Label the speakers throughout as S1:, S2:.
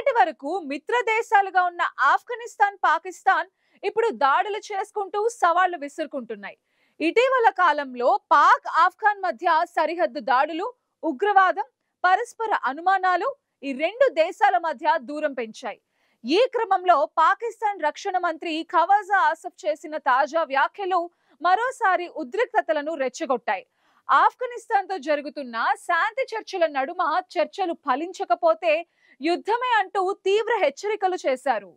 S1: ఇప్పటి వరకు మిత్ర దేశాలుగా ఉన్న ఆఫ్ఘనిస్తాన్, పాకిస్తాన్ ఇప్పుడు దాడులు చేసుకుంటూ సవాళ్లు విసురుకుంటున్నాయి. ఇటీవల కాలంలో పాక్ ఆఫ్ఘాన్ మధ్య సరిహద్దు దాడులు, ఉగ్రవాదం, పరస్పర అనుమానాలు ఈ రెండు దేశాల మధ్య దూరం పెంచాయి. ఈ క్రమంలో పాకిస్తాన్ రక్షణ మంత్రి ఖవాజా ఆసిఫ్ చేసిన తాజా వ్యాఖ్యలు మరోసారి ఉద్రిక్తతలను రెచ్చగొట్టాయి. ఆఫ్ఘనిస్తాన్ తో జరుగుతున్న శాంతి చర్చల నడుమ చర్చలు ఫలించకపోతే యుద్ధమే అంటూ తీవ్ర హెచ్చరికలు చేశారు.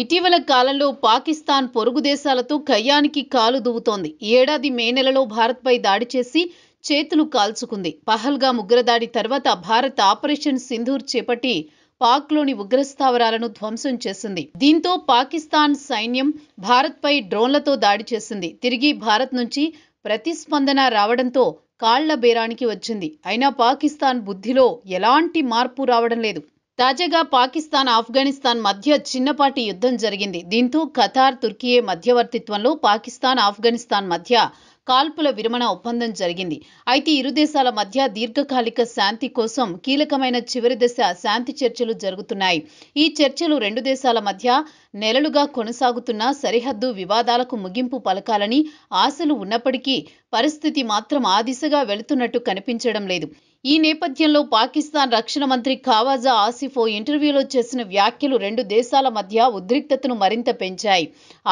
S2: ఇటీవల కాలంలో పాకిస్తాన్ పొరుగు దేశాలతో కయ్యానికి కాలు దువ్వుతోంది. ఏడాది మే నెలలో భారత్పై దాడి చేసి చేతులు కాల్చుకుంది. పహల్గామ్ ఉగ్రదాడి తర్వాత భారత్ ఆపరేషన్ సింధూర్ చేపట్టి పాక్లోని ఉగ్రస్థావరాలను ధ్వంసం చేసింది. దీంతో పాకిస్తాన్ సైన్యం భారత్పై డ్రోన్లతో దాడి చేసింది. తిరిగి భారత్ నుంచి ప్రతిస్పందన రావడంతో కాళ్ల బేరానికి వచ్చింది. అయినా పాకిస్తాన్ బుద్ధిలో ఎలాంటి మార్పు రావడం లేదు. తాజాగా పాకిస్తాన్, ఆఫ్ఘనిస్తాన్ మధ్య చిన్నపాటి యుద్ధం జరిగింది. దీంతో ఖతార్, తుర్కియే మధ్యవర్తిత్వంలో పాకిస్తాన్, ఆఫ్ఘనిస్తాన్ మధ్య కాల్పుల విరమణ ఒప్పందం జరిగింది. అయితే ఇరు దేశాల మధ్య దీర్ఘకాలిక శాంతి కోసం కీలకమైన చివరి దశ శాంతి చర్చలు జరుగుతున్నాయి. ఈ చర్చలు రెండు దేశాల మధ్య నెలలుగా కొనసాగుతున్న సరిహద్దు వివాదాలకు ముగింపు పలకాలని ఆశలు ఉన్నప్పటికీ పరిస్థితి మాత్రం ఆ దిశగా వెళుతున్నట్టు కనిపించడం లేదు. ఈ నేపథ్యంలో పాకిస్తాన్ రక్షణ మంత్రి ఖవాజా ఆసిఫ్ ఓ ఇంటర్వ్యూలో చేసిన వ్యాఖ్యలు రెండు దేశాల మధ్య ఉద్రిక్తతను మరింత పెంచాయి.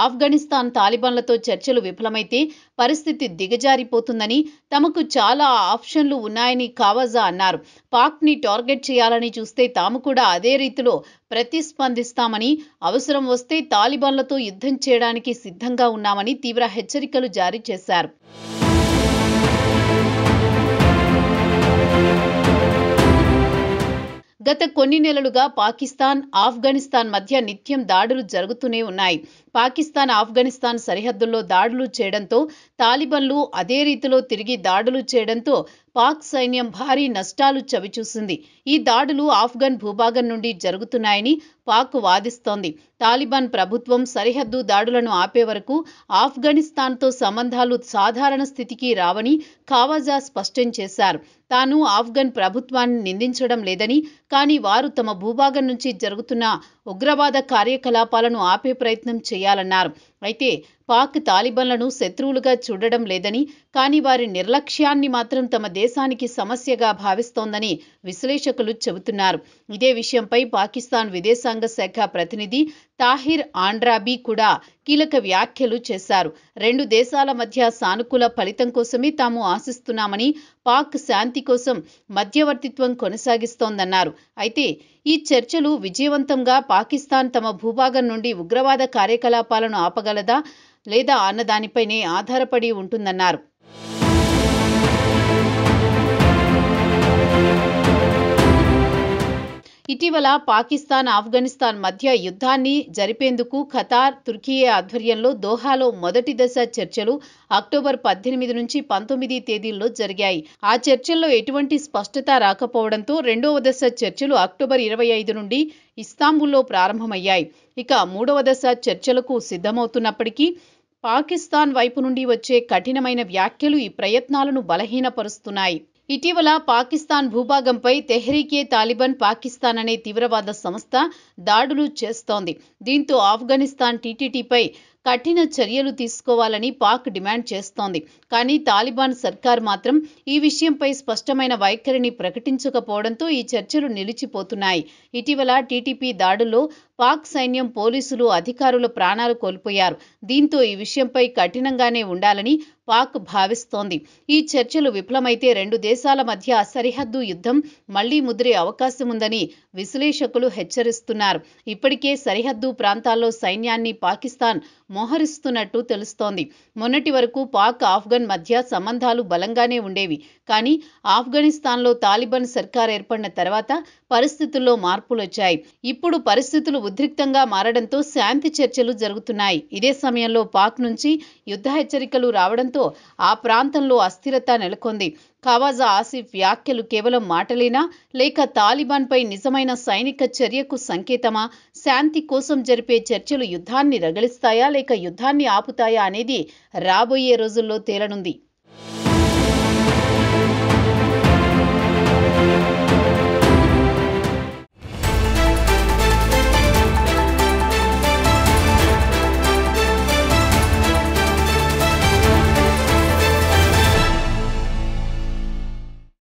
S2: ఆఫ్ఘనిస్తాన్ తాలిబాన్లతో చర్చలు విఫలమైతే పరిస్థితి దిగజారిపోతుందని, తమకు చాలా ఆప్షన్లు ఉన్నాయని ఖవాజా అన్నారు. పాక్ని టార్గెట్ చేయాలని చూస్తే తాము కూడా అదే రీతిలో ప్రతిస్పందిస్తామని, అవసరం వస్తే తాలిబాన్లతో యుద్ధం చేయడానికి సిద్ధంగా ఉన్నామని తీవ్ర హెచ్చరికలు జారీ చేశారు. గత కొన్ని నెలలుగా పాకిస్తాన్, ఆఫ్ఘనిస్తాన్ మధ్య నిత్యం దాడులు జరుగుతూనే ఉన్నాయి. పాకిస్తాన్, ఆఫ్ఘనిస్తాన్ సరిహద్దుల్లో దాడులు చేయడంతో తాలిబాన్లు అదే రీతిలో తిరిగి దాడులు చేయడంతో పాక్ సైన్యం భారీ నష్టాలు చవిచూసింది. ఈ దాడులు ఆఫ్ఘన్ భూభాగం నుండి జరుగుతున్నాయని పాక్ వాదిస్తోంది. తాలిబాన్ ప్రభుత్వం సరిహద్దు దాడులను ఆపే వరకు ఆఫ్ఘనిస్తాన్తో సంబంధాలు సాధారణ స్థితికి రావని ఖవాజా స్పష్టం చేశారు. తాను ఆఫ్ఘన్ ప్రభుత్వాన్ని నిందించడం లేదని, కానీ వారు తమ భూభాగం నుంచి జరుగుతున్న ఉగ్రవాద కార్యకలాపాలను ఆపే ప్రయత్నం చేయాలన్నారు. అయితే పాక్ తాలిబాన్లను శత్రువులుగా చూడడం లేదని, కానీ వారి నిర్లక్ష్యాన్ని మాత్రం తమ దేశానికి సమస్యగా భావిస్తోందని విశ్లేషకులు చెబుతున్నారు. ఇదే విషయంపై పాకిస్తాన్ విదేశాంగ శాఖ ప్రతినిధి తాహిర్ ఆండ్రాబీ కూడా కీలక వ్యాఖ్యలు చేశారు. రెండు దేశాల మధ్య సానుకూల ఫలితం కోసమే తాము ఆశిస్తున్నామని, పాక్ శాంతి కోసం మధ్యవర్తిత్వం కొనసాగిస్తోందన్నారు. అయితే ఈ చర్చలు విజయవంతంగా పాకిస్తాన్ తమ భూభాగం నుండి ఉగ్రవాద కార్యకలాపాలను ఆపగలదా లేదా అన్న దానిపైనే ఆధారపడి ఉంటుందన్నారు. ఇటీవల పాకిస్తాన్, ఆఫ్ఘనిస్తాన్ మధ్య యుద్ధాన్ని జరిపేందుకు ఖతార్, తుర్కియే ఆధ్వర్యంలో దోహాలో మొదటి దశ చర్చలు అక్టోబర్ 18 నుంచి 19 తేదీల్లో జరిగాయి. ఆ చర్చల్లో ఎటువంటి స్పష్టత రాకపోవడంతో రెండవ దశ చర్చలు అక్టోబర్ 25 నుండి ఇస్తాంబుల్లో ప్రారంభమయ్యాయి. ఇక మూడవ దశ చర్చలకు సిద్ధమవుతున్నప్పటికీ పాకిస్తాన్ వైపు నుండి వచ్చే కఠినమైన వ్యాఖ్యలు ఈ ప్రయత్నాలను బలహీనపరుస్తున్నాయి. ఇటీవల పాకిస్తాన్ భూభాగంపై తెహ్రీకే తాలిబాన్ పాకిస్తాన్ అనే తీవ్రవాద సంస్థ దాడులు చేస్తోంది. దీంతో ఆఫ్ఘనిస్తాన్ టీటీటీపై కఠిన చర్యలు తీసుకోవాలని పాక్ డిమాండ్ చేస్తోంది. కానీ తాలిబాన్ సర్కార్ మాత్రం ఈ విషయంపై స్పష్టమైన వైఖరిని ప్రకటించకపోవడంతో ఈ చర్చలు నిలిచిపోతున్నాయి. ఇటీవల టీటీపీ దాడుల్లో పాక్ సైన్యం, పోలీసులు, అధికారుల ప్రాణాలు కోల్పోయారు. దీంతో ఈ విషయంపై కఠినంగానే ఉండాలని పాక్ భావిస్తోంది. ఈ చర్చలు విఫలమైతే రెండు దేశాల మధ్య సరిహద్దు యుద్ధం మళ్లీ ముదిరే అవకాశం ఉందని విశ్లేషకులు హెచ్చరిస్తున్నారు. ఇప్పటికే సరిహద్దు ప్రాంతాల్లో సైన్యాన్ని పాకిస్తాన్ మోహరిస్తున్నట్టు తెలుస్తోంది. మొన్నటి వరకు పాక్, ఆఫ్ఘన్ మధ్య సంబంధాలు బలంగానే ఉండేవి. కానీ ఆఫ్ఘనిస్తాన్లో తాలిబాన్ సర్కార్ ఏర్పడిన తర్వాత పరిస్థితుల్లో మార్పులొచ్చాయి. ఇప్పుడు పరిస్థితులు ఉద్రిక్తంగా మారడంతో శాంతి చర్చలు జరుగుతున్నాయి. ఇదే సమయంలో పాక్ నుంచి యుద్ధ హెచ్చరికలు రావడంతో ఆ ప్రాంతంలో అస్థిరత నెలకొంది. ఖవాజా ఆసిఫ్ వ్యాఖ్యలు కేవలం మాటలేనా, లేక తాలిబాన్పై నిజమైన సైనిక చర్యకు సంకేతమా? శాంతి కోసం జరిపే చర్చలు యుద్ధాన్ని రగిలిస్తాయా లేక యుద్ధాన్ని ఆపుతాయా అనేది రాబోయే రోజుల్లో తేలనుంది.